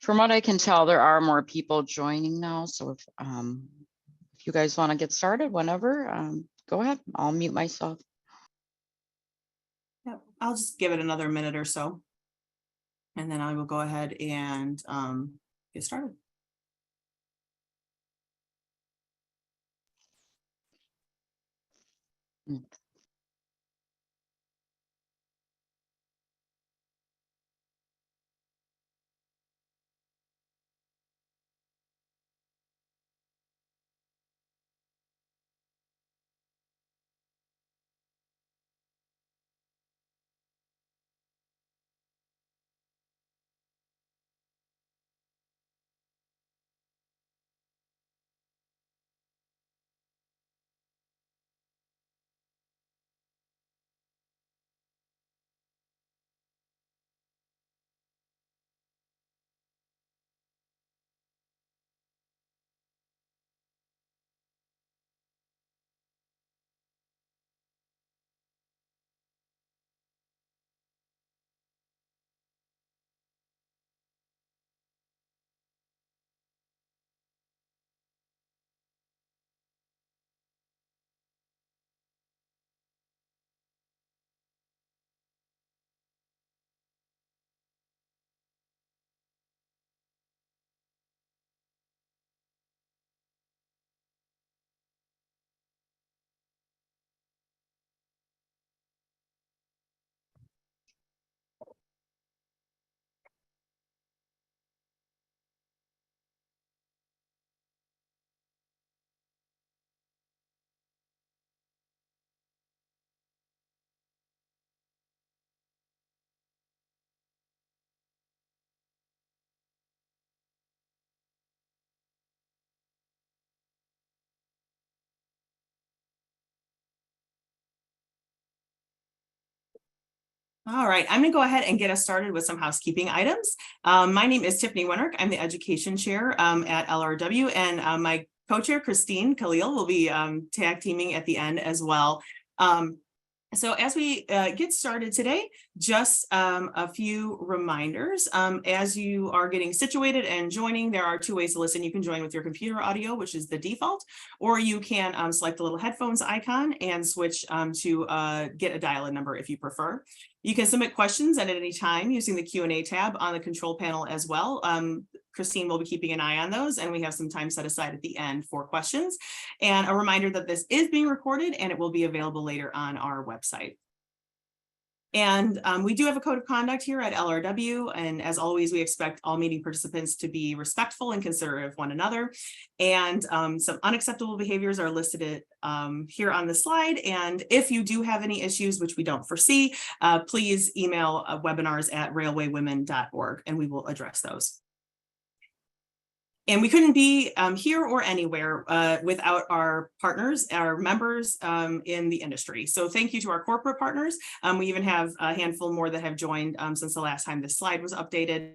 From what I can tell, there are more people joining now. So if you guys want to get started whenever, go ahead. I'll mute myself. Yeah, I'll just give it another minute or so. And then I will go ahead and get started. All right, I'm going to go ahead and get us started with some housekeeping items. My name is Tiffany Winrick. I'm the Education Chair at LRW, and my co-chair, Christine Khalil, will be tag teaming at the end as well. So as we get started today, just a few reminders. As you are getting situated and joining, there are two ways to listen. You can join with your computer audio, which is the default, or you can select the little headphones icon and switch to get a dial-in number if you prefer. You can submit questions at any time using the Q&A tab on the control panel as well. Christine will be keeping an eye on those, and we have some time set aside at the end for questions. And a reminder that this is being recorded and it will be available later on our website. And we do have a code of conduct here at LRW. And as always, we expect all meeting participants to be respectful and considerate of one another. And some unacceptable behaviors are listed here on the slide. And if you do have any issues, which we don't foresee, please email webinars@railwaywomen.org and we will address those. And we couldn't be here or anywhere without our partners, our members in the industry. So thank you to our corporate partners. We even have a handful more that have joined since the last time this slide was updated,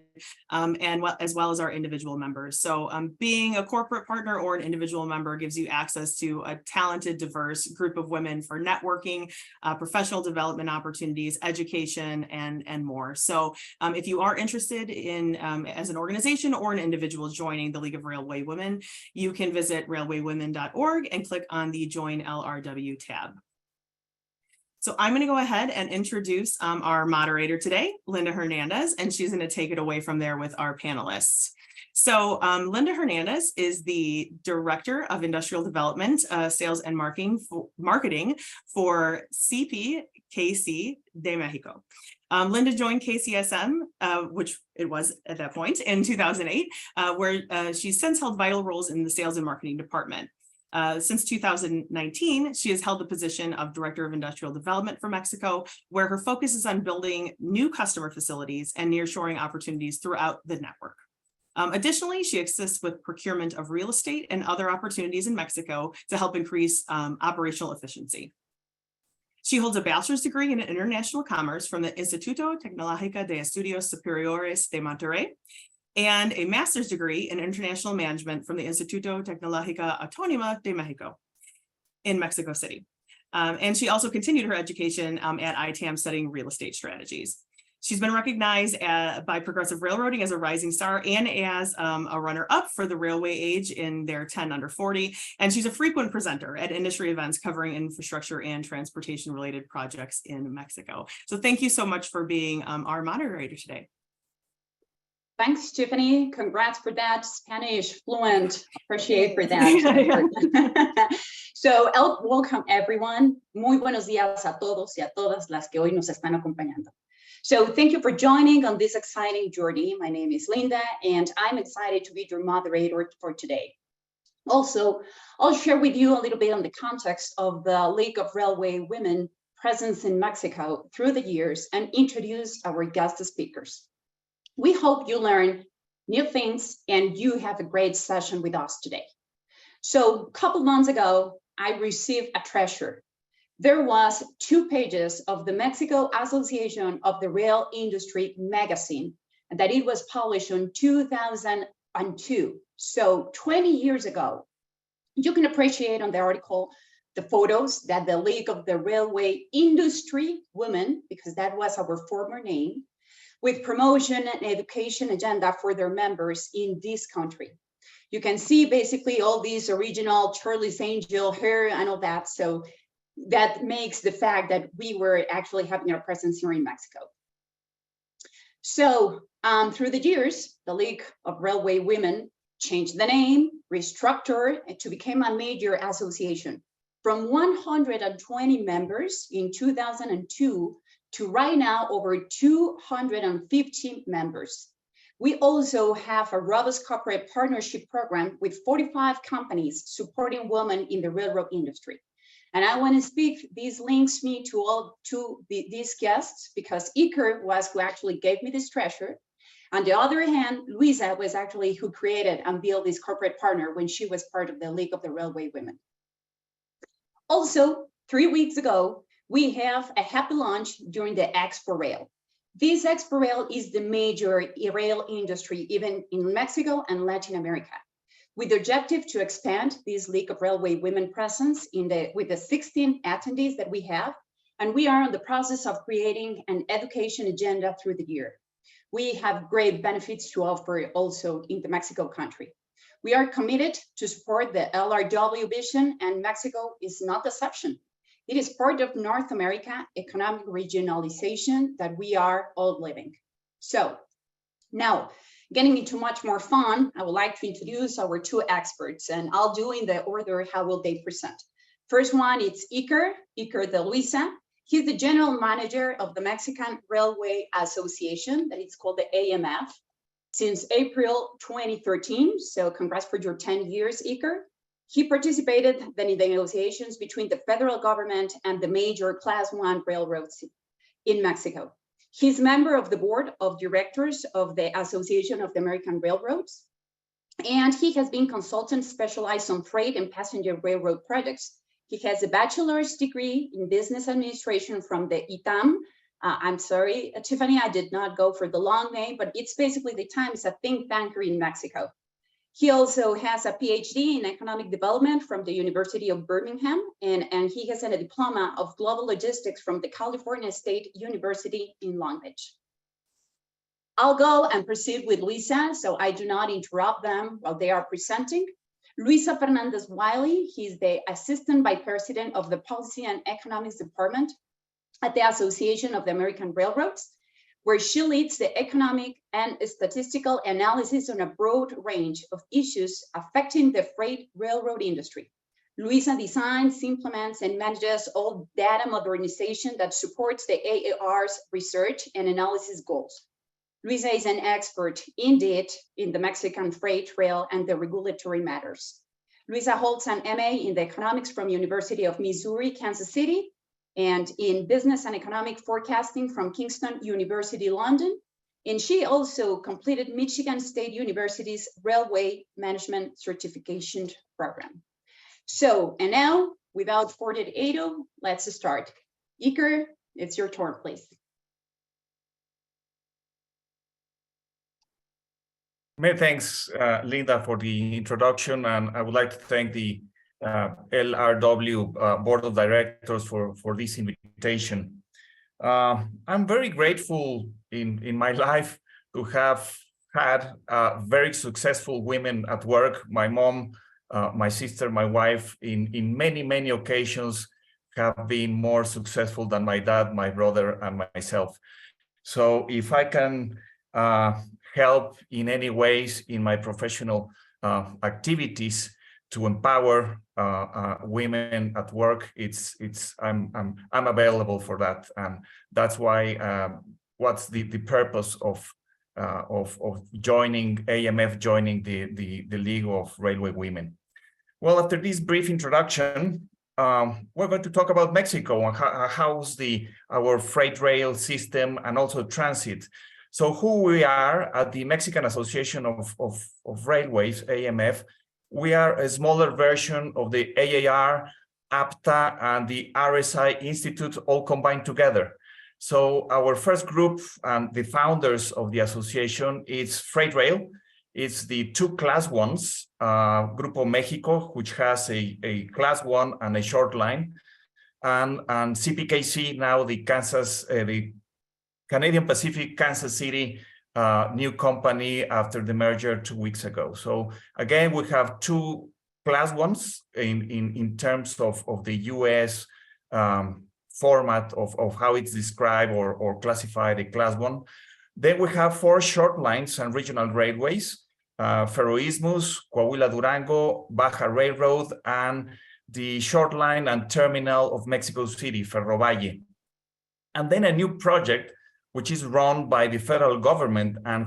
and as well as our individual members. So being a corporate partner or an individual member gives you access to a talented, diverse group of women for networking, professional development opportunities, education, and more. So if you are interested in, as an organization or an individual joining the League of Railway Women, you can visit railwaywomen.org and click on the Join LRW tab. So I'm going to go ahead and introduce our moderator today, Linda Hernandez, and she's going to take it away from there with our panelists. So Linda Hernandez is the Director of Industrial Development, Sales and Marketing for CPKC de Mexico. Linda joined KCSM, which it was at that point, in 2008, where she's since held vital roles in the sales and marketing department. Since 2019, she has held the position of Director of Industrial Development for Mexico, where her focus is on building new customer facilities and nearshoring opportunities throughout the network. Additionally, she assists with procurement of real estate and other opportunities in Mexico to help increase operational efficiency. She holds a bachelor's degree in international commerce from the Instituto Tecnológico de Estudios Superiores de Monterrey and a master's degree in international management from the Instituto Tecnológico Autónoma de México in Mexico City. And she also continued her education at ITAM studying real estate strategies. She's been recognized by Progressive Railroading as a rising star and as a runner-up for the Railway Age in their 10 under 40. And she's a frequent presenter at industry events covering infrastructure and transportation-related projects in Mexico. So thank you so much for being our moderator today. Thanks, Tiffany. Congrats for that Spanish fluent. Appreciate for that. So, welcome everyone. Muy buenos días a todos y a todas las que hoy nos están acompañando. So thank you for joining on this exciting journey. My name is Linda, and I'm excited to be your moderator for today. Also, I'll share with you a little bit on the context of the League of Railway Women presence in Mexico through the years and introduce our guest speakers. We hope you learn new things and you have a great session with us today. So a couple months ago, I received a treasure. There was 2 pages of the Mexico Association of the Rail Industry magazine, and that it was published in 2002. So 20 years ago. You can appreciate on the article the photos that the League of the Railway Industry Women, because that was our former name, with promotion and education agenda for their members in this country. You can see basically all these original Charlie's Angel hair and all that. So that makes the fact that we were actually having our presence here in Mexico. So through the years, the League of Railway Women changed the name, restructured to become a major association. From 120 members in 2002 to right now over 250 members. We also have a robust corporate partnership program with 45 companies supporting women in the railroad industry. And I want to speak, this links me to these guests because Iker was who actually gave me this treasure. On the other hand, Luisa was actually who created and built this corporate partner when she was part of the League of the Railway Women. Also, 3 weeks ago, we have a happy launch during the Expo Rail. This Expo Rail is the major rail industry, even in Mexico and Latin America, with the objective to expand this League of Railway Women presence with the 16 attendees that we have. And we are in the process of creating an education agenda through the year. We have great benefits to offer also in the Mexico country. We are committed to support the LRW vision, and Mexico is not the exception. It is part of North America economic regionalization that we are all living. So now, getting into much more fun, I would like to introduce our 2 experts, and I'll do in the order how will they present. First one, it's Iker de Luisa. He's the general manager of the Mexican Railway Association, that it's called the AMF, since April 2013. So congrats for your 10 years, Iker. He participated then in the negotiations between the federal government and the major Class 1 railroads in Mexico. He's member of the board of directors of the Association of the American Railroads, and he has been consultant specialized on freight and passenger railroad projects. He has a bachelor's degree in business administration from the ITAM. I'm sorry, Tiffany, I did not go for the long name, but it's basically the ITAM is a think tanker in Mexico. He also has a PhD in economic development from the University of Birmingham, and he has a diploma of global logistics from the California State University in Long Beach. I'll go and proceed with Luisa, so I do not interrupt them while they are presenting. Luisa Fernandez Wiley, he's the Assistant Vice President of the Policy and Economics Department at the Association of the American Railroads, where she leads the economic and statistical analysis on a broad range of issues affecting the freight railroad industry. Luisa designs, implements, and manages all data modernization that supports the AAR's research and analysis goals. Luisa is an expert indeed in the Mexican freight rail and the regulatory matters. Luisa holds an MA in the economics from University of Missouri, Kansas City, and in business and economic forecasting from Kingston University, London. And she also completed Michigan State University's Railway Management Certification Program. So, and now, without further ado, let's start. Iker, it's your turn, please. Many thanks, Linda, for the introduction, and I would like to thank the LRW Board of Directors for this invitation. I'm very grateful in my life to have had very successful women at work. My mom, my sister, my wife, in many occasions have been more successful than my dad, my brother, and myself. So if I can help in any ways in my professional activities to empower women at work, I'm available for that, and that's why what's the purpose of joining AMF, joining the League of Railway Women. Well, after this brief introduction, we're going to talk about Mexico and how's our freight rail system and also transit. So who we are at the Mexican Association of Railways, AMF, we are a smaller version of the AAR, APTA, and the RSI Institute all combined together. So our first group and the founders of the association is Freight Rail. It's the two class ones, Grupo Mexico, which has a class one and a short line, and CPKC, now the Canadian Pacific Kansas City new company after the merger 2 weeks ago. So again, we have two class ones in terms of the US format of how it's described or classified a class one. Then we have 4 short lines and regional railways, Ferroismus, Coahuila Durango, Baja Railroad, and the short line and terminal of Mexico City, Ferrovalle. And then a new project, which is run by the federal government, and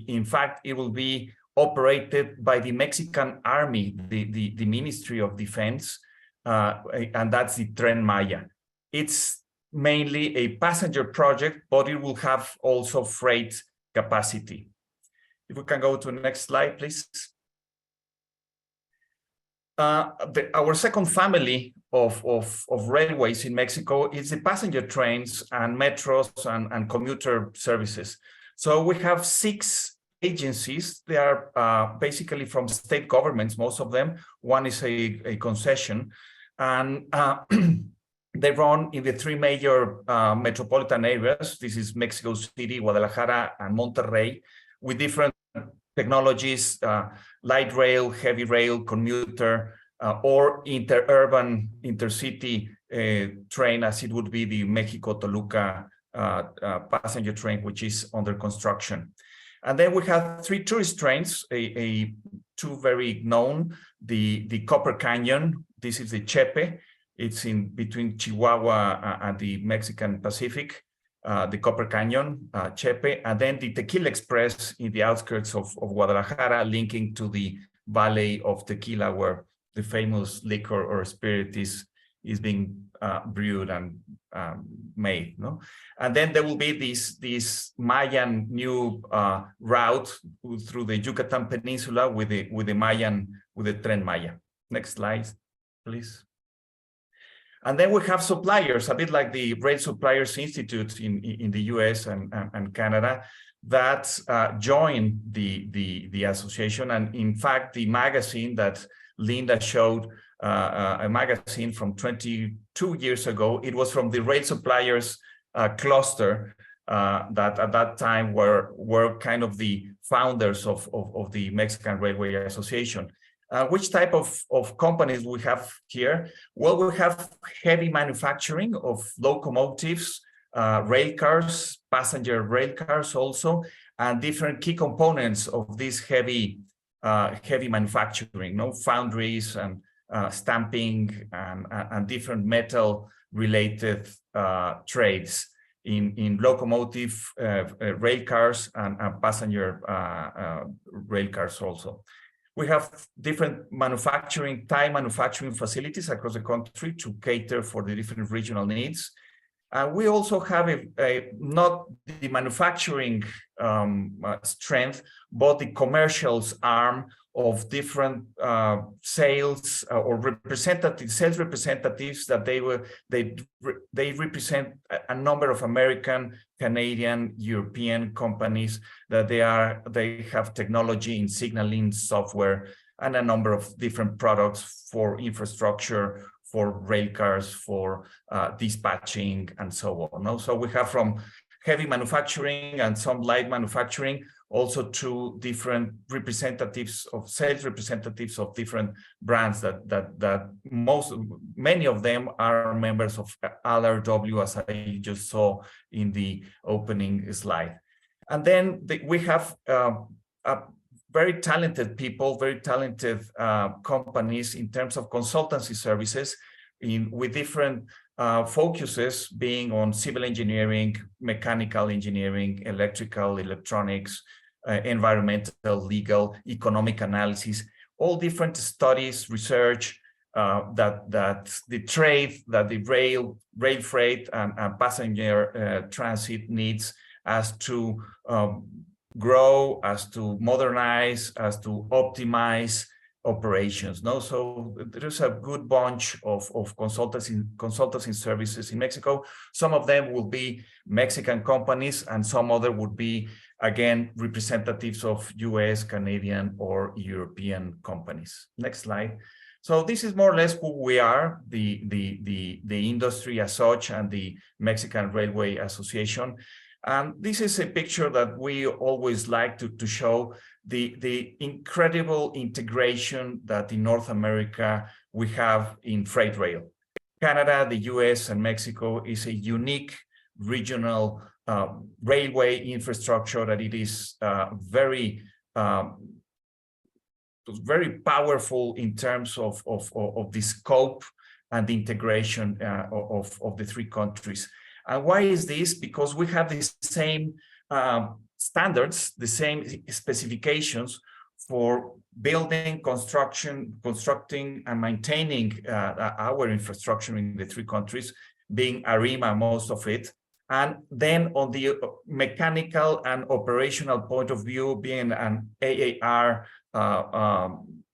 in fact, it will be operated by the Mexican Army, the Ministry of Defense, and that's the Tren Maya. It's mainly a passenger project, but it will have also freight capacity. If we can go to the next slide, please. Our second family of railways in Mexico is the passenger trains and metros and commuter services. So we have 6 agencies. They are basically from state governments, most of them. One is a concession, and they run in the 3 major metropolitan areas. This is Mexico City, Guadalajara, and Monterrey, with different technologies, light rail, heavy rail, commuter, or interurban, intercity train, as it would be the Mexico-Toluca passenger train, which is under construction. And then we have 3 tourist trains, 2 very known, the Copper Canyon. This is the Chepe. It's in between Chihuahua and the Mexican Pacific, the Copper Canyon, Chepe, and then the Tequila Express in the outskirts of Guadalajara, linking to the Valley of Tequila, where the famous liquor or spirit is being brewed and made. No? And then there will be this Mayan new route through the Yucatan Peninsula with the Tren Maya. Next slide, please. And then we have suppliers, a bit like the Rail Suppliers Institute in the US and Canada, that join the association. And in fact, the magazine that Linda showed, a magazine from 22 years ago, it was from the Rail Suppliers cluster that at that time were kind of the founders of the Mexican Railway Association. Which type of companies we have here? Well, we have heavy manufacturing of locomotives, rail cars, passenger rail cars also, and different key components of this heavy manufacturing, foundries and stamping and different metal-related trades in locomotive rail cars and passenger rail cars also. We have different tie manufacturing facilities across the country to cater for the different regional needs. We also have not the manufacturing strength, but the commercials arm of different sales or sales representatives that they represent a number of American, Canadian, European companies that they have technology in signaling software and a number of different products for infrastructure, rail cars, for dispatching, and so on. No? So we have from heavy manufacturing and some light manufacturing, also to different representatives of sales representatives of different brands that many of them are members of LRW, as I just saw in the opening slide. And then we have very talented people, very talented companies in terms of consultancy services with different focuses, being on civil engineering, mechanical engineering, electrical, electronics, environmental, legal, economic analysis, all different studies, research that the trade, that the rail freight and passenger transit needs as to grow, as to modernize, as to optimize operations. No, so there's a good bunch of consultancy services in Mexico. Some of them will be Mexican companies, and some other would be, again, representatives of US, Canadian, or European companies. Next slide. So this is more or less who we are, the industry as such, and the Mexican Railway Association. And this is a picture that we always like to show, the incredible integration that in North America we have in freight rail. Canada, the US, and Mexico is a unique regional railway infrastructure that it is very powerful in terms of the scope and the integration of the three countries. And why is this? Because we have the same standards, the same specifications for building, constructing, and maintaining our infrastructure in the three countries, being ARIMA, most of it. And then on the mechanical and operational point of view, being an AAR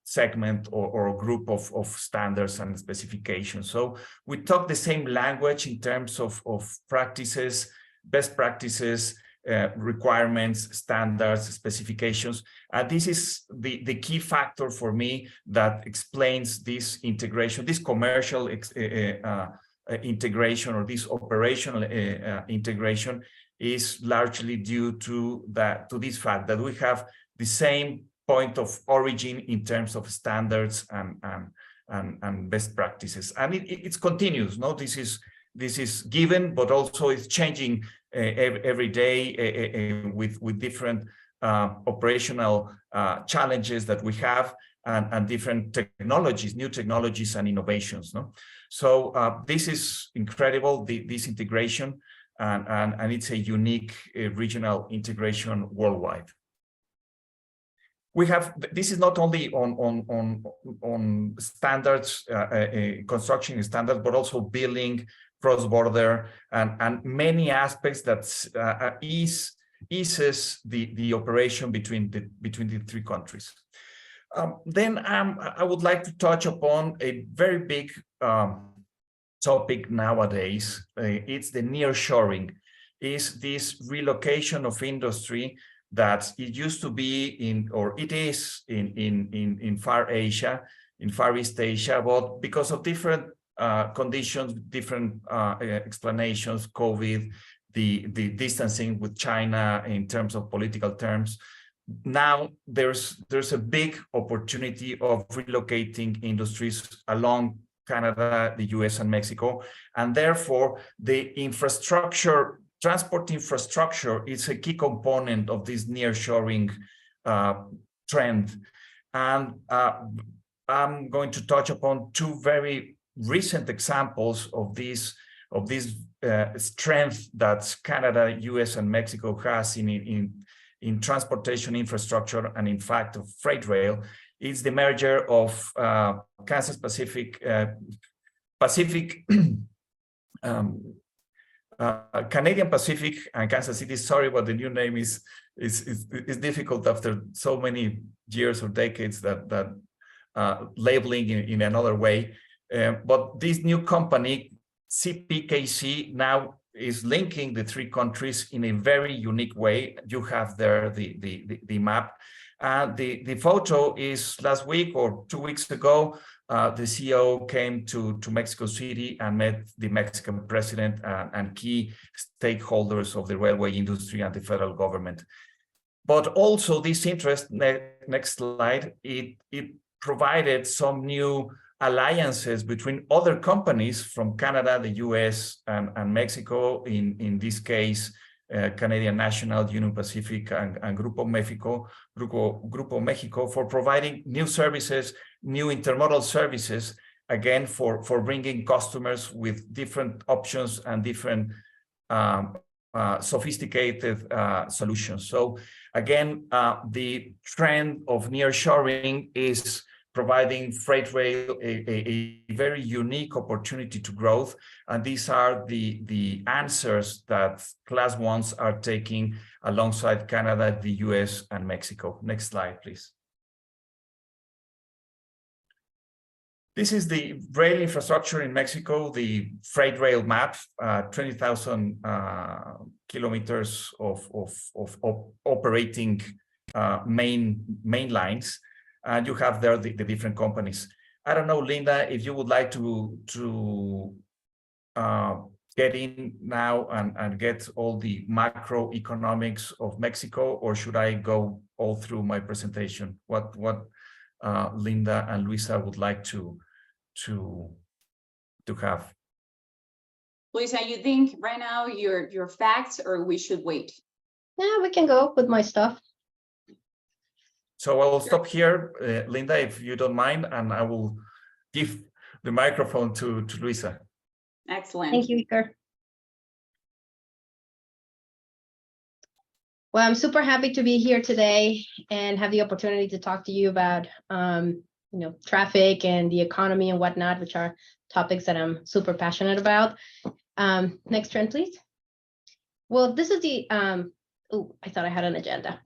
segment or group of standards and specifications. So we talk the same language in terms of practices, best practices, requirements, standards, specifications. This is the key factor for me that explains this integration, this commercial integration, or this operational integration, is largely due to this fact that we have the same point of origin in terms of standards and best practices, and it's continuous. No, this is given, but also it's changing every day with different operational challenges that we have, and different technologies, new technologies and innovations. No, so this is incredible, this integration, and it's a unique regional integration worldwide. We have, this is not only on standards, construction standards, but also billing, cross-border, and many aspects that eases the operation between the three countries. Then I would like to touch upon a very big topic nowadays. It's the nearshoring. Is this relocation of industry that it used to be it is in Far East Asia, but because of different conditions, different explanations, COVID, the distancing with China in terms of political terms, now there's a big opportunity of relocating industries along Canada, the US, and Mexico, and therefore the transport infrastructure is a key component of this nearshoring trend. And I'm going to touch upon two very recent examples of this strength that Canada, US, and Mexico has in transportation infrastructure, and in fact of freight rail. It's the merger of Kansas Pacific, Canadian Pacific and Kansas City. Sorry, but the new name is difficult after so many years or decades that labeling in another way. But this new company, CPKC, now is linking the three countries in a very unique way. You have there the map. The photo is last week or 2 weeks ago. the CEO came to Mexico City and met the Mexican president and key stakeholders of the railway industry and the federal government. But also this interest, next slide, it provided some new alliances between other companies from Canada, the US, and Mexico, in this case, Canadian National, Union Pacific, and Grupo Mexico, for providing new services, new intermodal services, again, for bringing customers with different options and different sophisticated solutions. So again, the trend of nearshoring is providing freight rail a very unique opportunity to growth. And these are the answers that Class 1s are taking alongside Canada, the US, and Mexico. Next slide, please. This is the rail infrastructure in Mexico, the freight rail map, 20,000 kilometers of operating main lines. And you have there the different companies. I don't know, Linda, if you would like to get in now and get all the macroeconomics of Mexico, or should I go all through my presentation? What Linda and Luisa would like to have? Luisa, you think right now your facts, or we should wait? Yeah, we can go with my stuff. So I will stop here, Linda, if you don't mind, and I will give the microphone to Luisa. Excellent. Thank you, Iker. Well, I'm super happy to be here today and have the opportunity to talk to you about traffic and the economy and whatnot, which are topics that I'm super passionate about. Next trend, please. Well, this is the oh, I thought I had an agenda.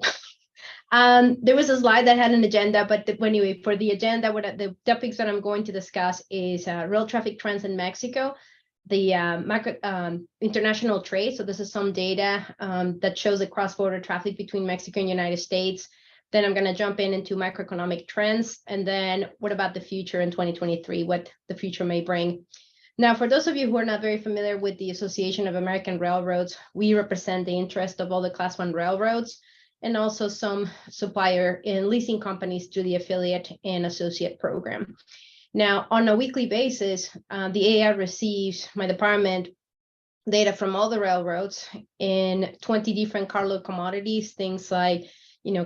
There was a slide that had an agenda, but anyway, for the agenda, the topics that I'm going to discuss is rail traffic trends in Mexico, the international trade. So this is some data that shows the cross-border traffic between Mexico and United States. Then I'm going to jump into macroeconomic trends, and then what about the future in 2023, what the future may bring. Now, for those of you who are not very familiar with the Association of American Railroads, we represent the interest of all the Class 1 railroads, and also some supplier and leasing companies through the affiliate and associate program. Now, on a weekly basis, the AAR receives, my department, data from all the railroads in 20 different carload commodities, things like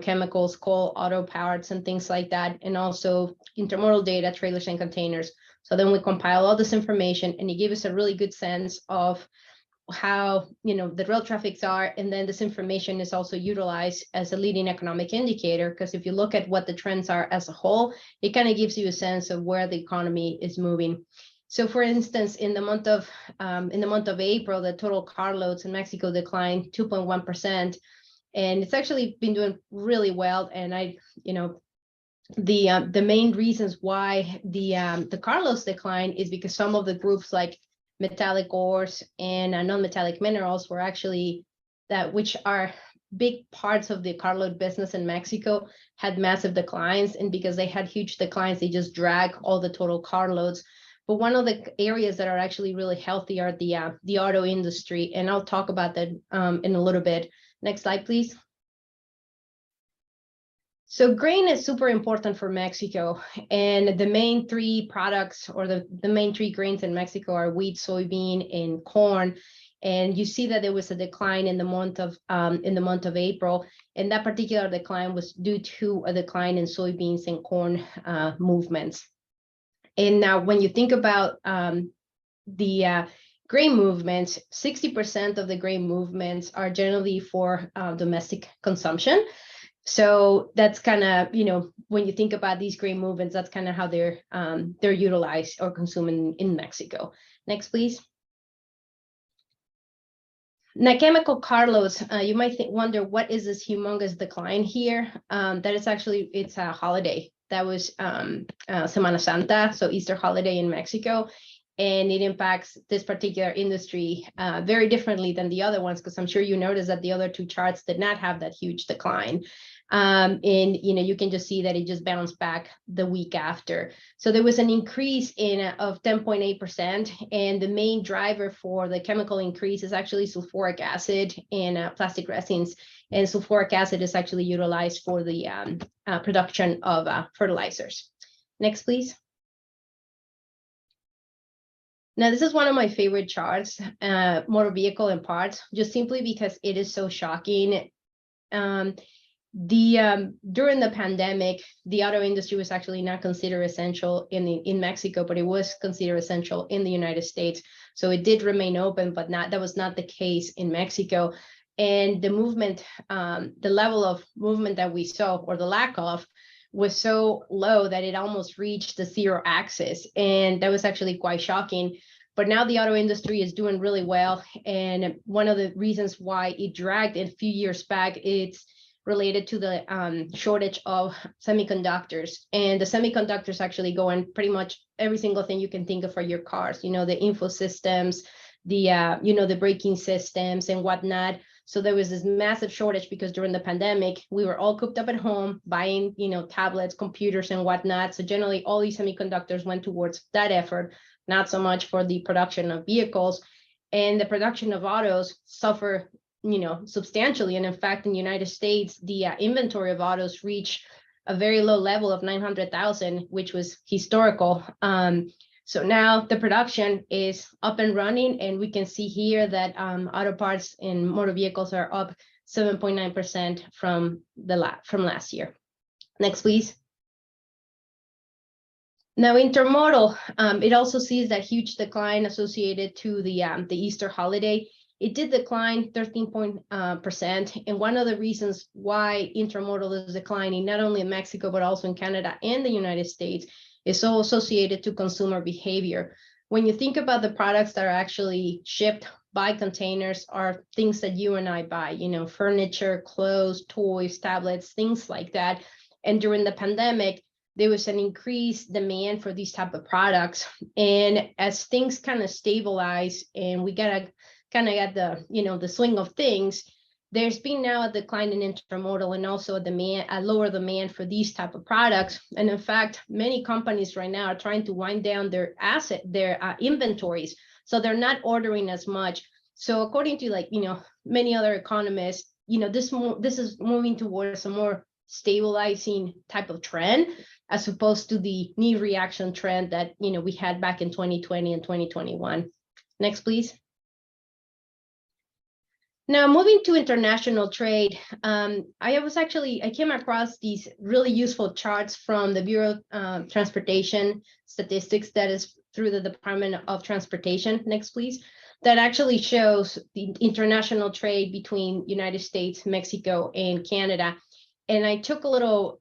chemicals, coal, auto parts, and things like that, and also intermodal data, trailers and containers. So then we compile all this information, and it gives us a really good sense of how the rail traffics are, and then this information is also utilized as a leading economic indicator, because if you look at what the trends are as a whole, it kind of gives you a sense of where the economy is moving. So for instance, in the month of April, the total carloads in Mexico declined 2.1%, and it's actually been doing really well. And the main reasons why the carloads decline is because some of the groups like metallic ores and non-metallic minerals were actually which are big parts of the carload business in Mexico, had massive declines, and because they had huge declines, they just drag all the total carloads. But one of the areas that are actually really healthy are the auto industry, and I'll talk about that in a little bit. Next slide, please. So grain is super important for Mexico, and the main three products, or the main three grains in Mexico, are wheat, soybean, and corn. And you see that there was a decline in the month of April, and that particular decline was due to a decline in soybeans and corn movements. And now, when you think about the grain movements, 60% of the grain movements are generally for domestic consumption. So that's kind of, when you think about these grain movements, that's kind of how they're utilized or consumed in Mexico. Next, please. Now, chemical carloads, you might wonder, what is this humongous decline here? That is actually, it's a holiday. That was Semana Santa, so Easter holiday in Mexico. And it impacts this particular industry very differently than the other ones, because I'm sure you noticed that the other two charts did not have that huge decline. And you can just see that it just bounced back the week after. So there was an increase of 10.8%, and the main driver for the chemical increase is actually sulfuric acid and plastic resins. And sulfuric acid is actually utilized for the production of fertilizers. Next, please. Now, this is one of my favorite charts, motor vehicle and parts, just simply because it is so shocking. During the pandemic, the auto industry was actually not considered essential in Mexico, but it was considered essential in the United States. So it did remain open, but that was not the case in Mexico. And the movement, the level of movement that we saw, or the lack of, was so low that it almost reached the zero axis. And that was actually quite shocking. But now the auto industry is doing really well. And one of the reasons why it dragged a few years back, it's related to the shortage of semiconductors. And the semiconductors actually go in pretty much every single thing you can think of for your cars, the info systems, the braking systems and whatnot. So there was this massive shortage because during the pandemic, we were all cooped up at home buying, tablets, computers and whatnot. So generally all these semiconductors went towards that effort, not so much for the production of vehicles. And the production of autos suffer, substantially. And in fact, in the United States, the inventory of autos reached a very low level of 900,000, which was historical. So now the production is up and running, and we can see here that auto parts in motor vehicles are up 7.9% from last year. Next, please. Now, intermodal, it also sees that huge decline associated to the Easter holiday. It did decline 13%. And one of the reasons why intermodal is declining, not only in Mexico, but also in Canada and the United States, is so associated to consumer behavior. When you think about the products that are actually shipped by containers, are things that you and I buy, furniture, clothes, toys, tablets, things like that. And during the pandemic, there was an increased demand for these type of products. And as things kind of stabilize and we gotta kind of get the swing of things, there's been now a decline in intermodal and also a lower demand for these type of products. And in fact, many companies right now are trying to wind down their inventories. So they're not ordering as much. So according to many other economists, this is moving towards a more stabilizing type of trend, as opposed to the knee reaction trend that we had back in 2020 and 2021. Next, please. Now, moving to international trade, I came across these really useful charts from the Bureau of Transportation Statistics, that is through the Department of Transportation. Next, please. That actually shows the international trade between United States, Mexico, and Canada. And I took a little,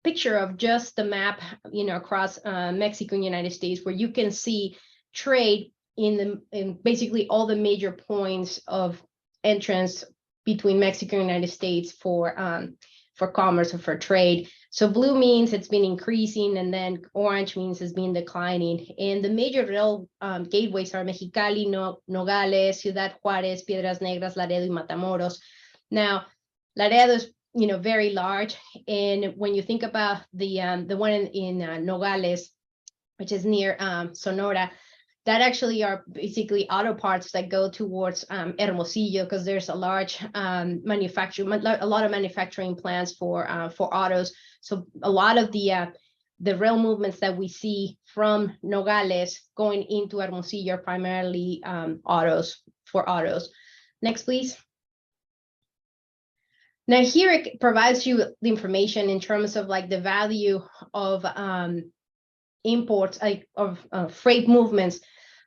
picture of just the map, across Mexico and United States, where you can see trade in basically all the major points of entrance between Mexico and United States for commerce or for trade. So blue means it's been increasing, and then orange means it's been declining. And the major rail gateways are Mexicali, Nogales, Ciudad Juárez, Piedras Negras, Laredo, y Matamoros. Now, Laredo is very large, and when you think about the one in Nogales, which is near Sonora, that actually are basically auto parts that go towards Hermosillo, because there's a large a lot of manufacturing plants for autos. So a lot of the rail movements that we see from Nogales going into Hermosillo are primarily for autos. Next, please. Now here it provides you the information in terms of the value of imports, of freight movements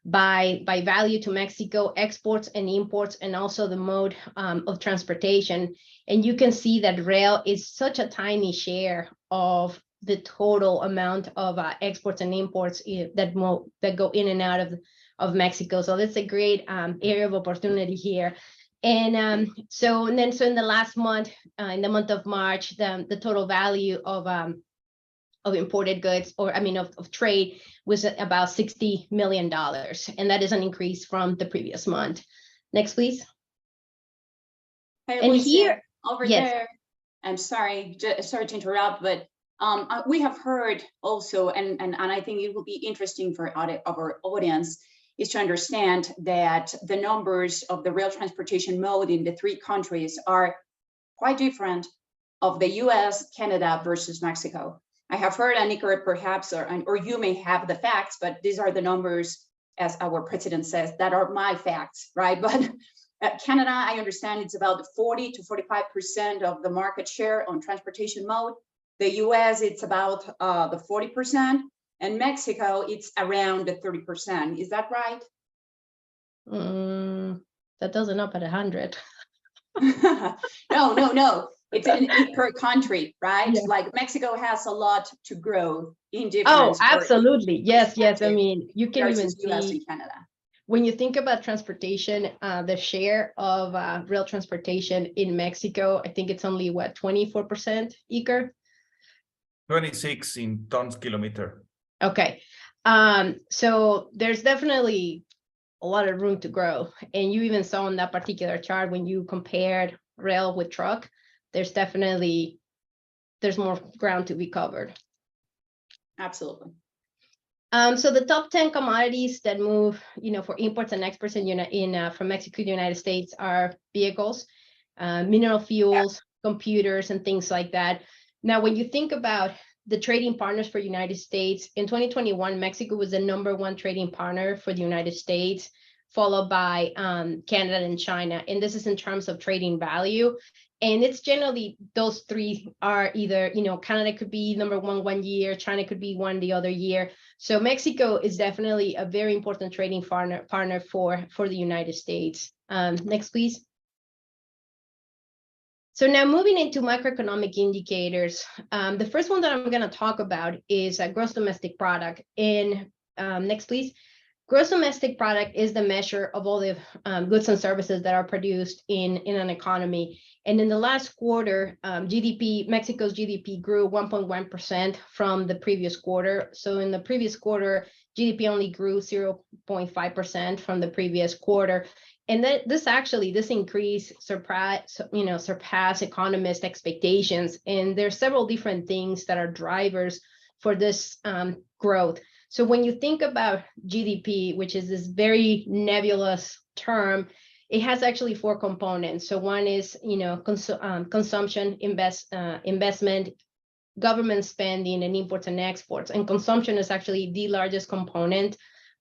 by value to Mexico, exports and imports, and also the mode of transportation. And you can see that rail is such a tiny share of the total amount of exports and imports that go in and out of Mexico. So that's a great area of opportunity here. And so in the last month, in the month of March, the total value of imported goods, of trade, was about $60 million. And that is an increase from the previous month. Next, please. Hey, And Lucia, here, over yes. there, I'm sorry, sorry to interrupt, but we have heard also, and I think it will be interesting for our audience, is to understand that the numbers of the rail transportation mode in the 3 countries are quite different of the US, Canada versus Mexico. I have heard, Anika, perhaps, or you may have the facts, but these are the numbers, as our president says, that are my facts, right? But Canada, I understand it's about 40 to 45% of the market share on transportation mode. The US, it's about the 40%, and Mexico, it's around the 30%. Is that right? That doesn't up at 100. No. It's per country, right? Yeah. Like Mexico has a lot to grow in difference. Oh, absolutely. Yes. I mean, you can even versus US see and Canada. when you think about transportation, the share of rail transportation in Mexico, I think it's only what, 24%, Iker? 26 in tons kilometer. Okay. So there's definitely a lot of room to grow. And you even saw on that particular chart when you compared rail with truck, there's more ground to be covered. Absolutely. So the top 10 commodities that move, for imports and exports from Mexico to the United States are vehicles, mineral fuels, computers, and things like that. Now, when you think about the trading partners for United States, in 2021, Mexico was the #1 trading partner for the United States, followed by Canada and China. And this is in terms of trading value. And it's generally those 3 are either, Canada could be #1 one year, China could be 1 the other year. So Mexico is definitely a very important trading partner for the United States. Next, please. So now moving into macroeconomic indicators, the first one that I'm going to talk about is gross domestic product. And next, please. Gross domestic product is the measure of all the goods and services that are produced in an economy. And in the last quarter, Mexico's GDP grew 1.1% from the previous quarter. So in the previous quarter, GDP only grew 0.5% from the previous quarter. And this increase surpassed economist expectations. And there's several different things that are drivers for this growth. So when you think about GDP, which is this very nebulous term, it has actually 4 components. So one is, consumption, investment, government spending, and imports and exports. And consumption is actually the largest component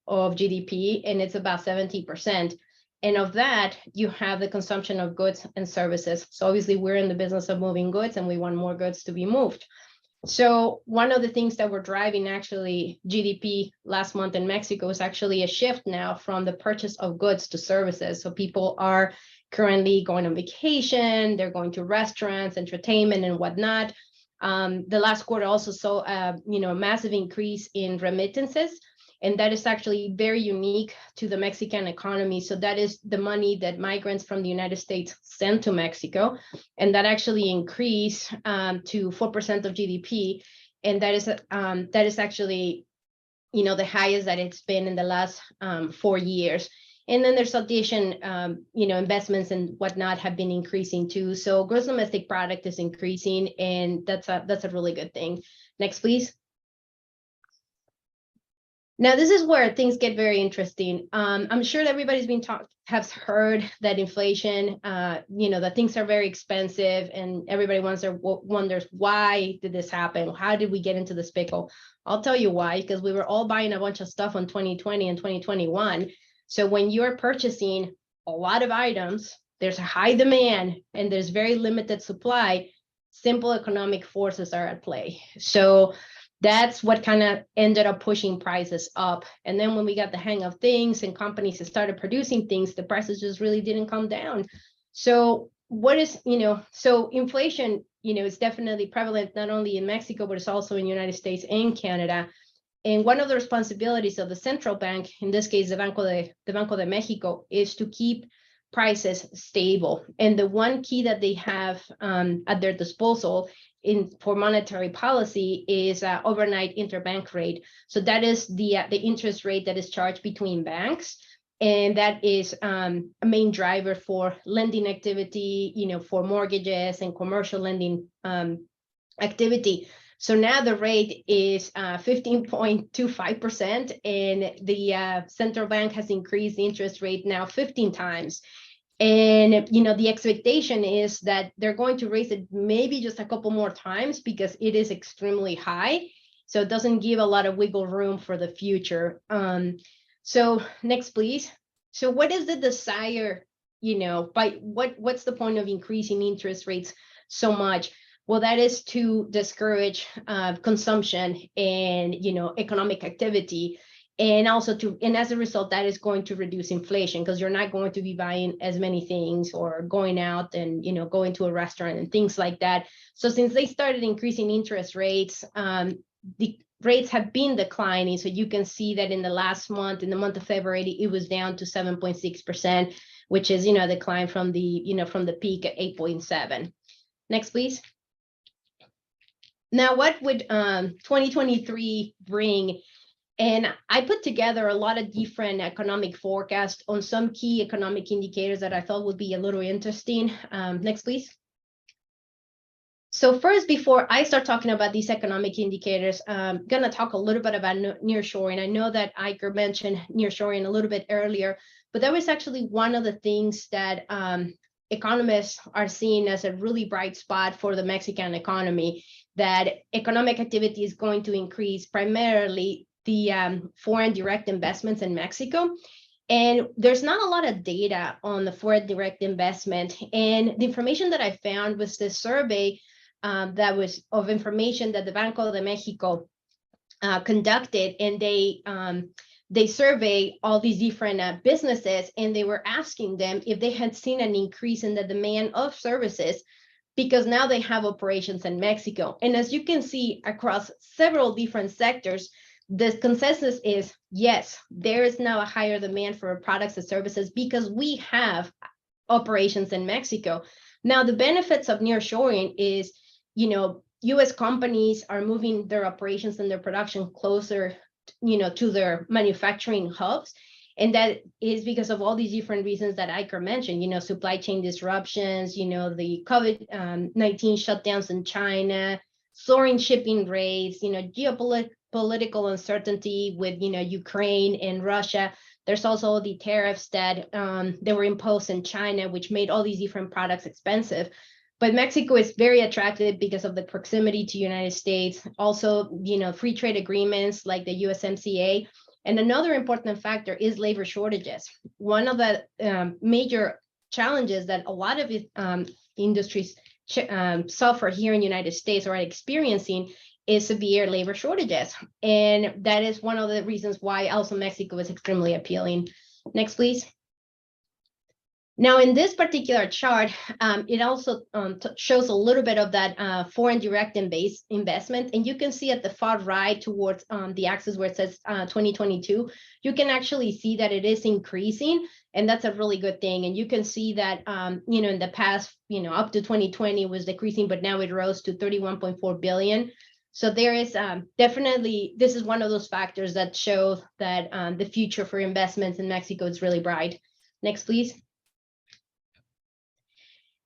of GDP, and it's about 70%. And of that, you have the consumption of goods and services. So obviously, we're in the business of moving goods, and we want more goods to be moved. So one of the things that were driving actually GDP last month in Mexico is actually a shift now from the purchase of goods to services. So people are currently going on vacation, they're going to restaurants, entertainment, and whatnot. The last quarter also saw a massive increase in remittances, and that is actually very unique to the Mexican economy. So that is the money that migrants from the United States send to Mexico, and that actually increased to 4% of GDP, and that is actually the highest that it's been in the last 4 years. And then there's addition, investments and whatnot have been increasing too. So gross domestic product is increasing, and that's a really good thing. Next, please. Now, this is where things get very interesting. I'm sure that everybody's has heard that inflation, that things are very expensive, and everybody wonders why did this happen? How did we get into this pickle? I'll tell you why, because we were all buying a bunch of stuff in 2020 and 2021. So when you're purchasing a lot of items, there's a high demand and there's very limited supply, simple economic forces are at play. So that's what kind of ended up pushing prices up. And then when we got the hang of things and companies started producing things, the prices just really didn't come down. So so inflation, is definitely prevalent not only in Mexico, but it's also in the United States and Canada. And one of the responsibilities of the central bank, in this case, the Banco de Mexico, is to keep prices stable. And the one key that they have at their disposal for monetary policy is overnight interbank rate. So that is the interest rate that is charged between banks. And that is a main driver for lending activity, for mortgages and commercial lending activity. So now the rate is 15.25%, and the central bank has increased the interest rate now 15 times. And the expectation is that they're going to raise it maybe just a couple more times because it is extremely high. So it doesn't give a lot of wiggle room for the future. So next, please. So what is the desire, by what's the point of increasing interest rates so much? Well, that is to discourage consumption and, economic activity. And also and as a result, that is going to reduce inflation because you're not going to be buying as many things or going out and, going to a restaurant and things like that. So since they started increasing interest rates, the rates have been declining. So you can see that in the last month, in the month of February, it was down to 7.6%, which is, a decline from the peak at 8.7. Next, please. Now, what would 2023 bring? And I put together a lot of different economic forecasts on some key economic indicators that I thought would be a little interesting. Next, please. So first, before I start talking about these economic indicators, I'm going to talk a little bit about nearshoring. I know that Iker mentioned nearshoring a little bit earlier, but that was actually one of the things that economists are seeing as a really bright spot for the Mexican economy, that economic activity is going to increase primarily the foreign direct investments in Mexico. And there's not a lot of data on the foreign direct investment. And the information that I found was this survey that was of information that the Banco de Mexico conducted, and they surveyed all these different businesses, and they were asking them if they had seen an increase in the demand of services because now they have operations in Mexico. And as you can see across several different sectors, the consensus is yes, there is now a higher demand for products and services because we have operations in Mexico. Now, the benefits of nearshoring is, U.S. companies are moving their operations and their production closer, to their manufacturing hubs. And that is because of all these different reasons that Iker mentioned, supply chain disruptions, the COVID-19 shutdowns in China, soaring shipping rates, geopolitical uncertainty with, Ukraine and Russia. There's also the tariffs that they were imposed in China, which made all these different products expensive. But Mexico is very attractive because of the proximity to United States. Also, free trade agreements like the USMCA. And another important factor is labor shortages. One of the major challenges that a lot of industries suffer here in the United States or are experiencing is severe labor shortages. And that is one of the reasons why also Mexico is extremely appealing. Next, please. Now, in this particular chart, it also shows a little bit of that foreign direct investment. And you can see at the far right towards the axis where it says 2022, you can actually see that it is increasing. And that's a really good thing. And you can see that, in the past, up to 2020 was decreasing, but now it rose to 31.4 billion. So there is definitely, this is one of those factors that show that the future for investments in Mexico is really bright. Next, please.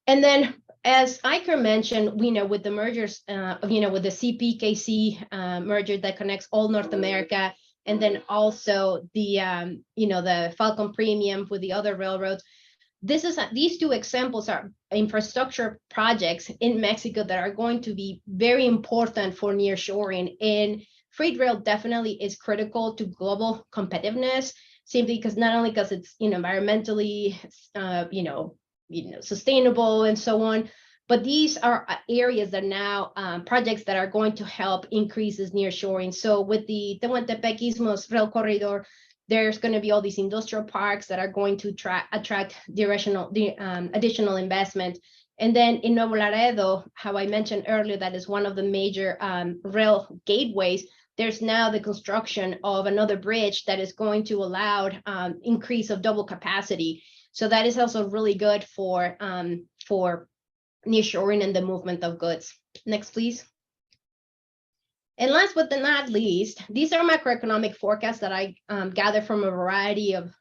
And then, as Iker mentioned, with the mergers, with the CPKC merger that connects all North America, and then also the, the Falcon Premium with the other railroads, these two examples are infrastructure projects in Mexico that are going to be very important for nearshoring. And freight rail definitely is critical to global competitiveness, simply because not only because it's environmentally, sustainable and so on, but these are areas that now projects that are going to help increases nearshoring. So with the Tehuantepec Istmos Rail Corridor, there's going to be all these industrial parks that are going to attract additional investment. And then in Nuevo Laredo, how I mentioned earlier, that is one of the major rail gateways. There's now the construction of another bridge that is going to allow increase of double capacity. So that is also really good for nearshoring and the movement of goods. Next, please. And last but not least, these are macroeconomic forecasts that I gathered from a variety of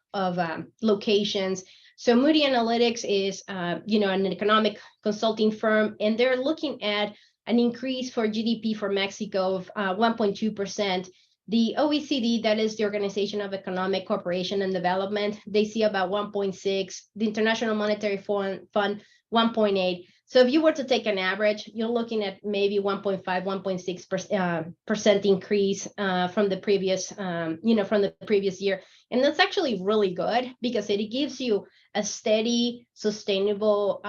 locations. So Moody Analytics is, an economic consulting firm, and they're looking at an increase for GDP for Mexico of 1.2%. The OECD, that is the Organization of Economic Cooperation and Development, they see about 1.6. The International Monetary Fund, 1.8. So if you were to take an average, you're looking at maybe 1.5, 1.6% increase from the previous, from the previous year. And that's actually really good because it gives you a steady, sustainable,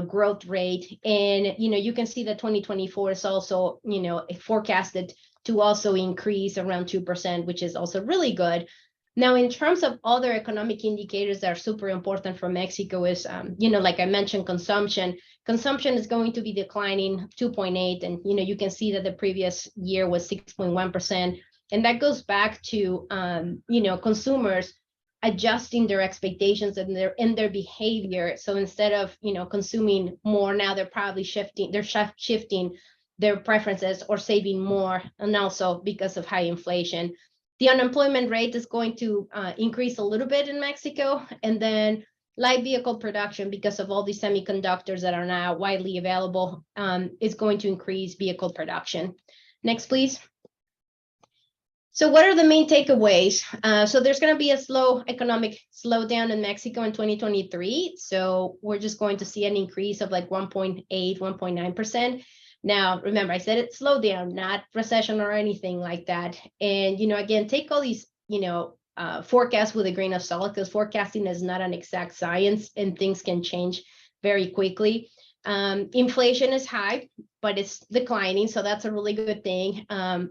growth rate. And, you can see that 2024 is also, forecasted to also increase around 2%, which is also really good. Now, in terms of other economic indicators that are super important for Mexico is, like I mentioned, consumption. Consumption is going to be declining 2.8, and you can see that the previous year was 6.1%, and that goes back to consumers adjusting their expectations and their behavior. So instead of consuming more, now they're probably shifting their preferences or saving more, and also because of high inflation. The unemployment rate is going to increase a little bit in Mexico, and then light vehicle production, because of all these semiconductors that are now widely available, is going to increase vehicle production. Next, please. So what are the main takeaways? So there's going to be a slow economic slowdown in Mexico in 2023. So we're just going to see an increase of like 1.8, 1.9%. Now, remember, I said it's slow down, not recession or anything like that. And, again, take all these, forecasts with a grain of salt, because forecasting is not an exact science and things can change very quickly. Inflation is high, but it's declining, so that's a really good thing.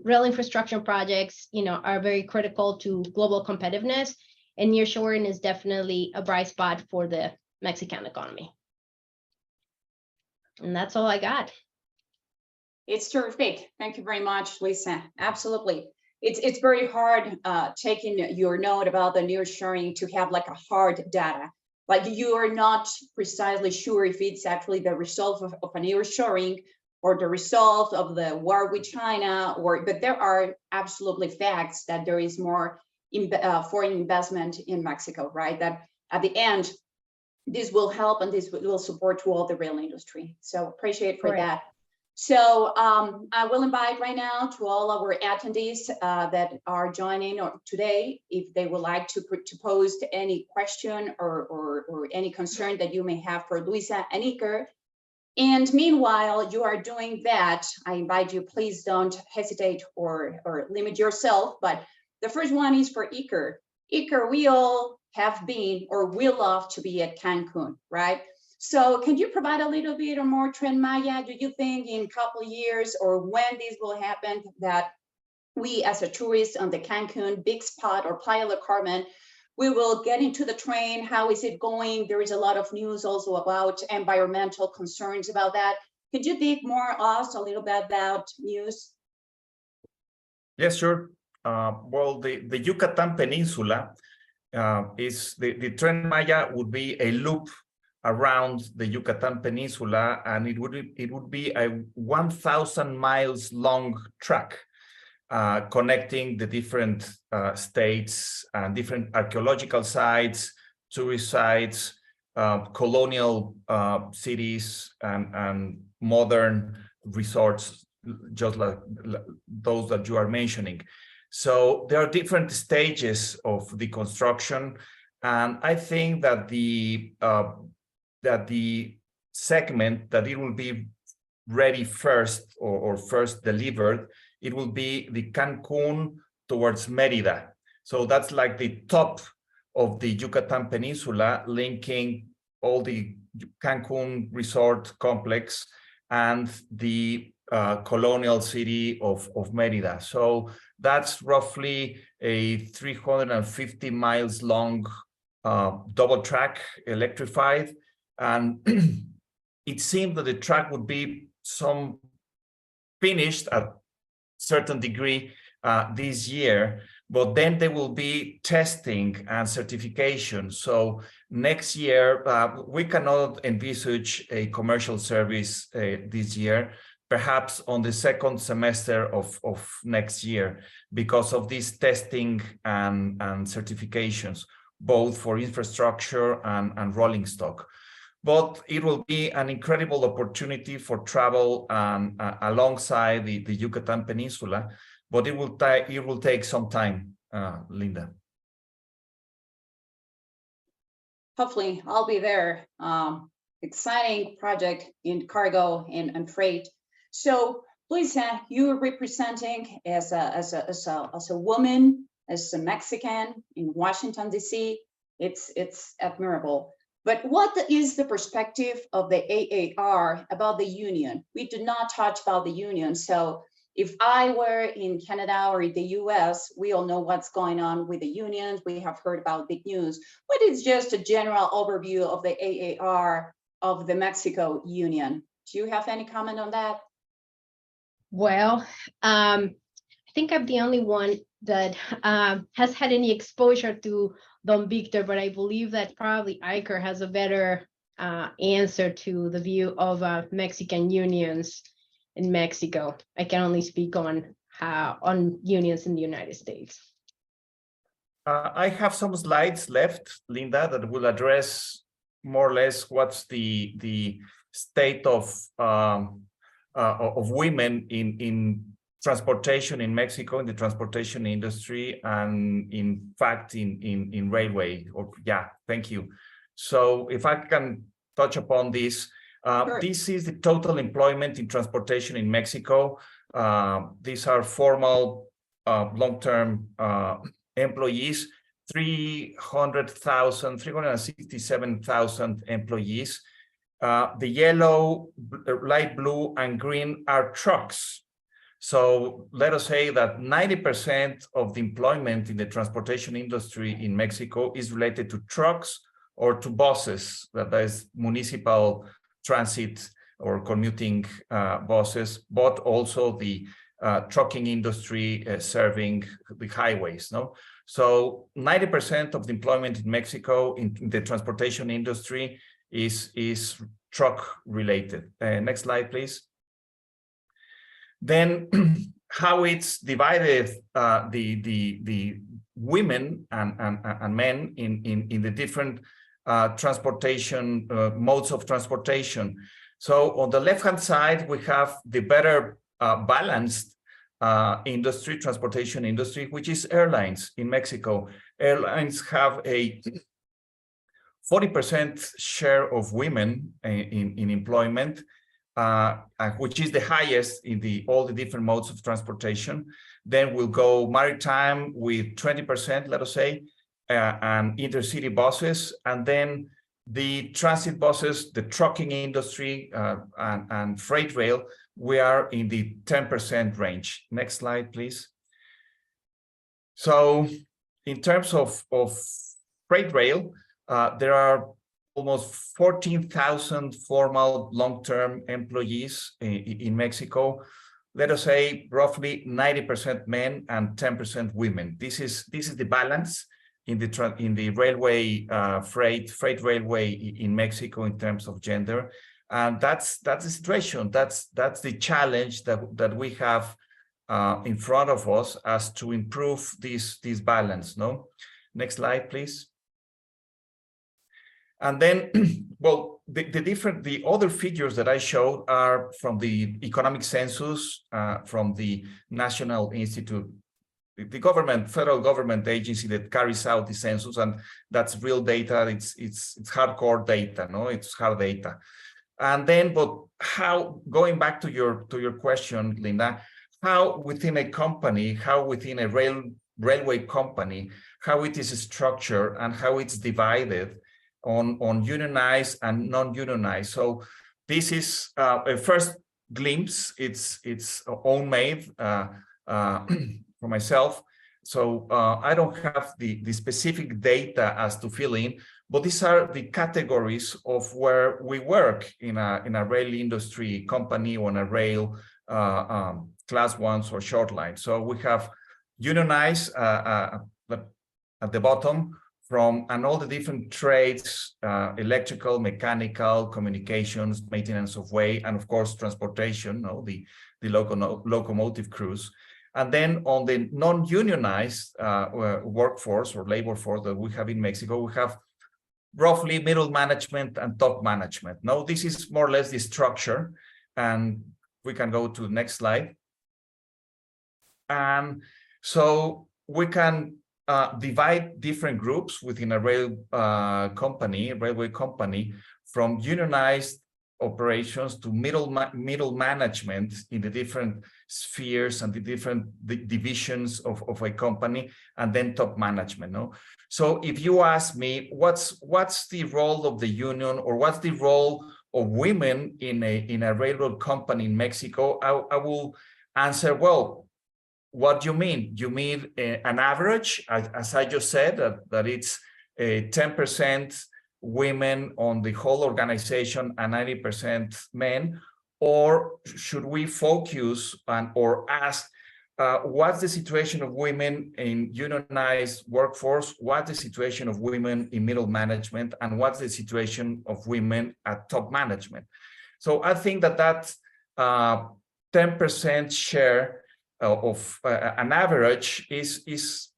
Rail infrastructure projects, are very critical to global competitiveness, and nearshoring is definitely a bright spot for the Mexican economy. And that's all I got. It's terrific. Thank you very much, Lisa. Absolutely. It's very hard taking your note about the nearshoring to have like a hard data. Like you are not precisely sure if it's actually the result of a nearshoring or the result of the war with China, but there are absolutely facts that there is more foreign investment in Mexico, right? That at the end, this will help and this will support to all the rail industry. So appreciate for that. So I will invite right now to all our attendees that are joining today, if they would like to post any question or any concern that you may have for Luisa and Iker. And meanwhile, you are doing that, I invite you, please don't hesitate or limit yourself. But the first one is for Iker. Iker, we all have been or will love to be at Cancun, right? So can you provide a little bit or more, Tren Maya? Do you think in a couple of years or when this will happen that we as a tourist on the Cancun big spot or Playa del Carmen, we will get into the train? How is it going? There is a lot of news also about environmental concerns about that. Could you dig more us a little bit about news? Yes, sure. Well, the Yucatan Peninsula is the Tren Maya would be a loop around the Yucatan Peninsula, and it would be a 1,000 miles long track connecting the different states and different archaeological sites, tourist sites, colonial cities, and modern resorts, just like those that you are mentioning. So there are different stages of the construction, and I think that the segment that it will be ready first or first delivered, it will be the Cancun towards Merida. So that's like the top of the Yucatan Peninsula, linking all the Cancun resort complex and the colonial city of Merida. So that's roughly a 350 miles long double track, electrified. And it seemed that the track would be finished at a certain degree this year, but then there will be testing and certification. So next year, we cannot envisage a commercial service this year, perhaps on the second semester of next year, because of this testing and certifications. both for infrastructure and rolling stock. But it will be an incredible opportunity for travel alongside the Yucatan Peninsula, but it will take some time, Linda. Hopefully, I'll be there. Exciting project in cargo and freight. So, Luisa, you are representing as a woman, as a Mexican in Washington, D.C. It's admirable. But what is the perspective of the AAR about the union? We do not talk about the union. So if I were in Canada or the US, we all know what's going on with the unions. We have heard about big news, but it's just a general overview of the AAR of the Mexico Union. Do you have any comment on that? Well, I think I'm the only one that has had any exposure to Don Victor, but I believe that probably Iker has a better answer to the view of Mexican unions in Mexico. I can only speak on unions in the United States. I have some slides left, Linda, that will address more or less what's the state of women in transportation in Mexico, in the transportation industry, and in fact in railway. Yeah, thank you. So if I can touch upon this, Sure. This is the total employment in transportation in Mexico. These are formal long-term employees, 367,000 employees. The yellow, light blue, and green are trucks. So let us say that 90% of the employment in the transportation industry in Mexico is related to trucks or to buses, that is municipal transit or commuting buses, but also the trucking industry serving the highways. No, so 90% of the employment in Mexico in the transportation industry is truck related. Next slide, please. Then how it's divided, the women and men in the different transportation modes of transportation. So on the left-hand side, we have the better balanced industry, transportation industry, which is airlines in Mexico. Airlines have a 40% share of women in employment, which is the highest in all the different modes of transportation. Then we'll go maritime with 20%, let us say, and intercity buses, and then the transit buses, the trucking industry, and freight rail, we are in the 10% range. Next slide, please. So in terms of freight rail, there are almost 14,000 formal long-term employees in Mexico. Let us say roughly 90% men and 10% women. This is the balance in the railway freight railway in Mexico in terms of gender, and that's the situation. That's the challenge that we have in front of us as to improve this balance. No, next slide, please. And then, well, the other figures that I showed are from the economic census, from the National Institute, the government, federal government agency that carries out the census, and that's real data. It's hardcore data, no, it's hard data. And then, but how, going back to your question, Linda, how within a company, how within a railway company, how it is structured and how it's divided on unionized and non-unionized. So this is a first glimpse. It's own made for myself. So I don't have the specific data as to fill in, but these are the categories of where we work in a rail industry company or in a rail class ones or short line. So we have unionized at the bottom, and all the different trades, electrical, mechanical, communications, maintenance of way, and of course, transportation, the locomotive crews. And then on the non-unionized workforce or labor force that we have in Mexico, we have roughly middle management and top management. Now, this is more or less the structure, and we can go to the next slide. And so we can divide different groups within a railway company, from unionized operations to middle management in the different spheres and the different divisions of a company, and then top management. No, so if you ask me what's the role of the union, or what's the role of women in a railroad company in Mexico, I will answer, well, what do you mean? You mean an average, as I just said, that it's 10% women on the whole organization and 90% men? Or should we focus on or ask what's the situation of women in unionized workforce, what's the situation of women in middle management, and what's the situation of women at top management? So I think that 10% share of an average is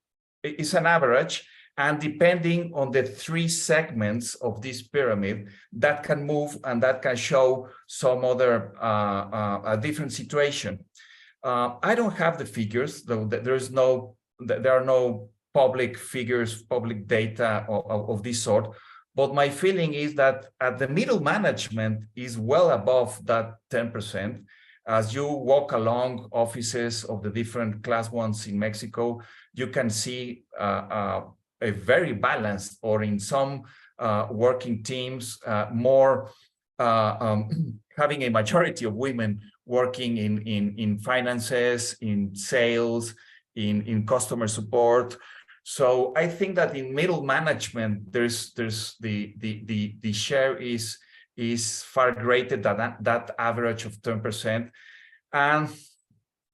an average, and depending on the three segments of this pyramid, that can move and that can show some other a different situation. I don't have the figures, though. There are no public figures, public data of this sort. But my feeling is that at the middle management is well above that 10%. As you walk along offices of the different class ones in Mexico, you can see a very balanced, or in some working teams, more having a majority of women working in finances, in sales, in customer support. So I think that in middle management, there's the share is far greater than that average of 10%. And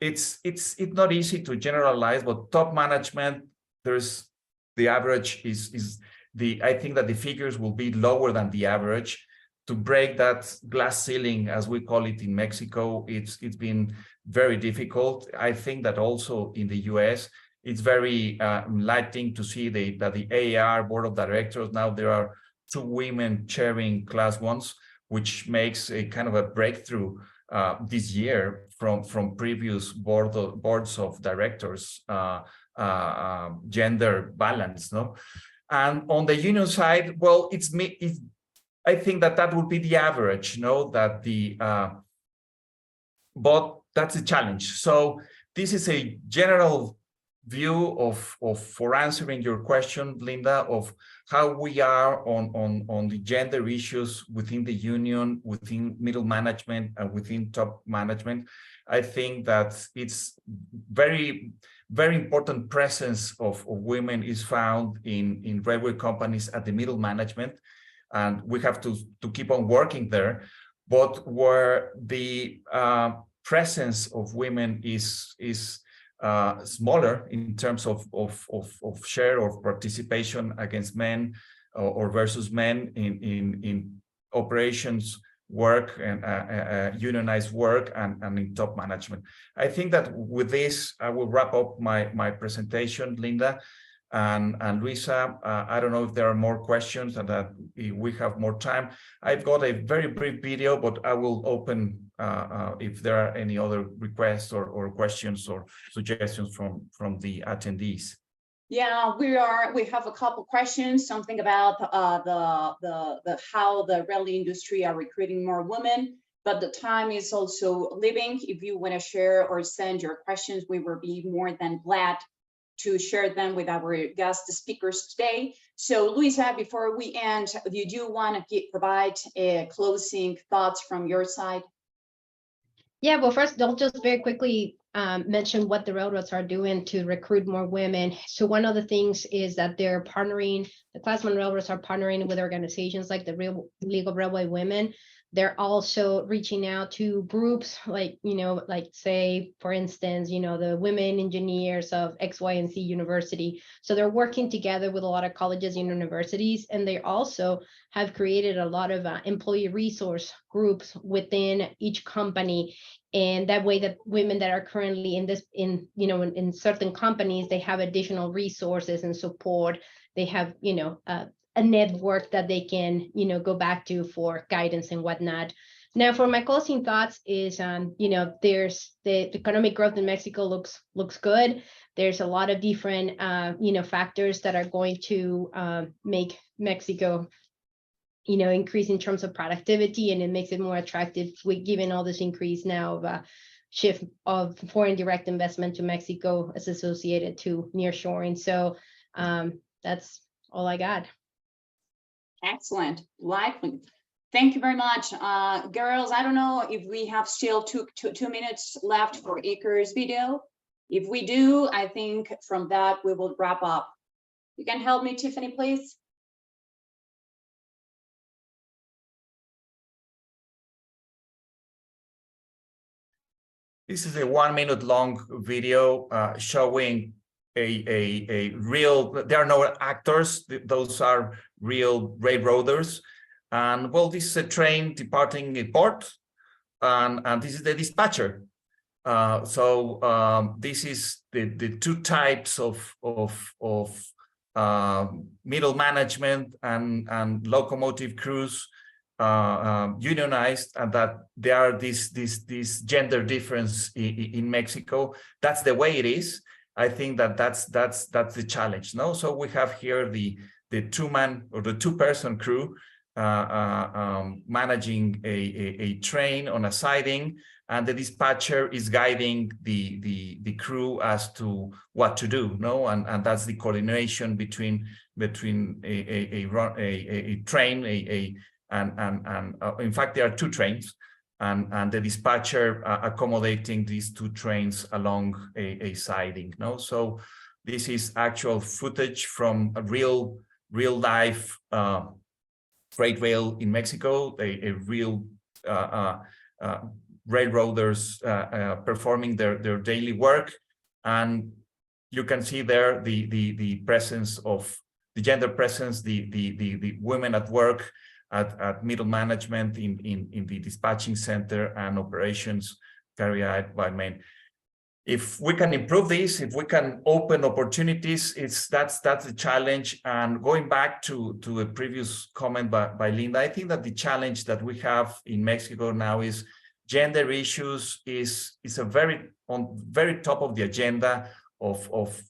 it's not easy to generalize, but top management, there's the average I think that the figures will be lower than the average. To break that glass ceiling, as we call it in Mexico, it's been very difficult. I think that also in the US, it's very enlightening to see that the AAR board of directors, now there are 2 women chairing class ones, which makes a kind of a breakthrough this year from previous boards of directors, gender balance, no? And on the union side, well, I think that would be the average, no? But that's a challenge. So this is a general view for answering your question, Linda, of how we are on the gender issues within the union, within middle management, and within top management. I think that it's very, very important presence of women is found in railway companies at the middle management, and we have to keep on working there. But where the presence of women is smaller in terms of share or participation against men or versus men in operations work and unionized work and in top management. I think that with this, I will wrap up my presentation, Linda and Luisa. I don't know if there are more questions and that we have more time. I've got a very brief video, but I will open if there are any other requests or questions or suggestions from the attendees. Yeah, we have a couple questions, something about the how the rail industry are recruiting more women, but the time is also leaving. If you want to share or send your questions, we will be more than glad to share them with our guest speakers today. So Luisa, before we end, do you want to provide closing thoughts from your side? Yeah, well, first, I'll just very quickly mention what the railroads are doing to recruit more women. So one of the things is that they're partnering, the Class 1 railroads are partnering with organizations like the League of Railway Women. They're also reaching out to groups like, like say, for instance, the women engineers of X, Y, and Z university. So they're working together with a lot of colleges and universities, and they also have created a lot of employee resource groups within each company. And that way that women that are currently in certain companies, they have additional resources and support. They have, a network that they can, go back to for guidance and whatnot. Now, for my closing thoughts is, there's the economic growth in Mexico looks good. There's a lot of different, factors that are going to make Mexico, increase in terms of productivity, and it makes it more attractive given all this increase now of shift of foreign direct investment to Mexico as associated to nearshoring. So that's all I got. Excellent, lively. Thank you very much. Girls, I don't know if we have still two minutes left for Iker's video. If we do, I think from that we will wrap up. You can help me, Tiffany, please? This is a 1 minute long video showing a real, there are no actors, those are real railroaders. And well, this is a train departing a port, and this is the dispatcher. This is the two types of middle management and locomotive crews unionized, and that there are this gender difference in Mexico. That's the way it is. I think that's the challenge. No, so we have here the two-man or the two-person crew managing a train on a siding, and the dispatcher is guiding the crew as to what to do. No, and that's the coordination between a train and in fact there are two trains, and the dispatcher accommodating these two trains along a siding. No, so this is actual footage from a real life freight rail in Mexico, a real railroaders performing their daily work. And you can see there the presence of the gender presence, the women at work, at middle management in the dispatching center, and operations carried out by men. If we can improve this, if we can open opportunities, that's the challenge. And going back to a previous comment by Linda, I think that the challenge that we have in Mexico now is gender issues is a very top of the agenda of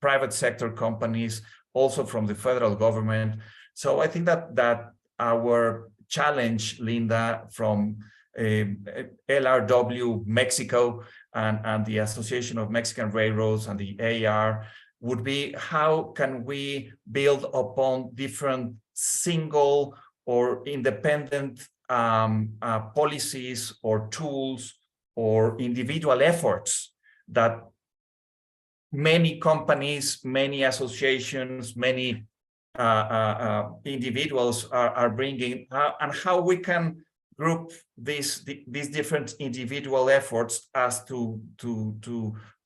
private sector companies, also from the federal government. So I think that our challenge, Linda, from LRW Mexico and the Association of Mexican Railroads and the AR would be, how can we build upon different single or independent policies or tools or individual efforts that many companies, many associations, many individuals are bringing, and how we can group these different individual efforts as to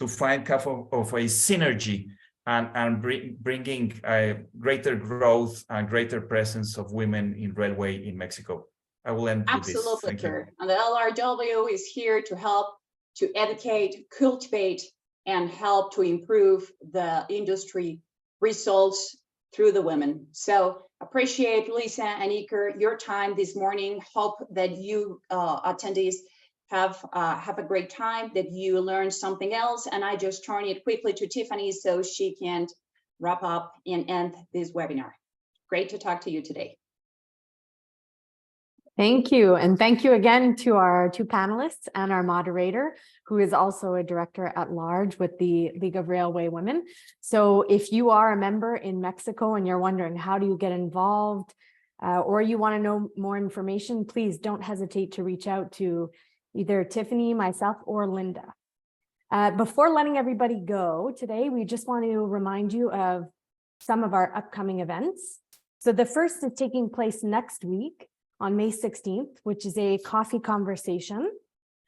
find kind of a synergy and bringing a greater growth and greater presence of women in railway in Mexico. I will end with this. Absolutely, sir. And the LRW is here to help to educate, cultivate, and help to improve the industry results through the women. So appreciate, Lisa and Iker, your time this morning. Hope that you attendees have a great time, that you learned something else. And I just turn it quickly to Tiffany so she can wrap up and end this webinar. Great to talk to you today. Thank you. And thank you again to our two panelists and our moderator, who is also a director at large with the League of Railway Women. So if you are a member in Mexico and you're wondering how do you get involved, or you want to know more information, please don't hesitate to reach out to either Tiffany, myself, or Linda. Before letting everybody go today, we just want to remind you of some of our upcoming events. So the first is taking place next week on May 16th, which is a coffee conversation.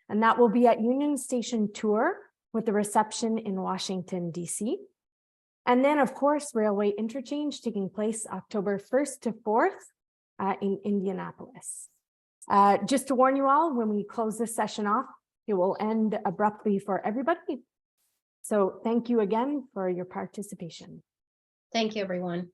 And that will be at Union Station Tour with a reception in Washington, D.C. And then, of course, Railway Interchange taking place October 1st to 4th in Indianapolis. Just to warn you all, when we close this session off, it will end abruptly for everybody. So thank you again for your participation. Thank you, everyone.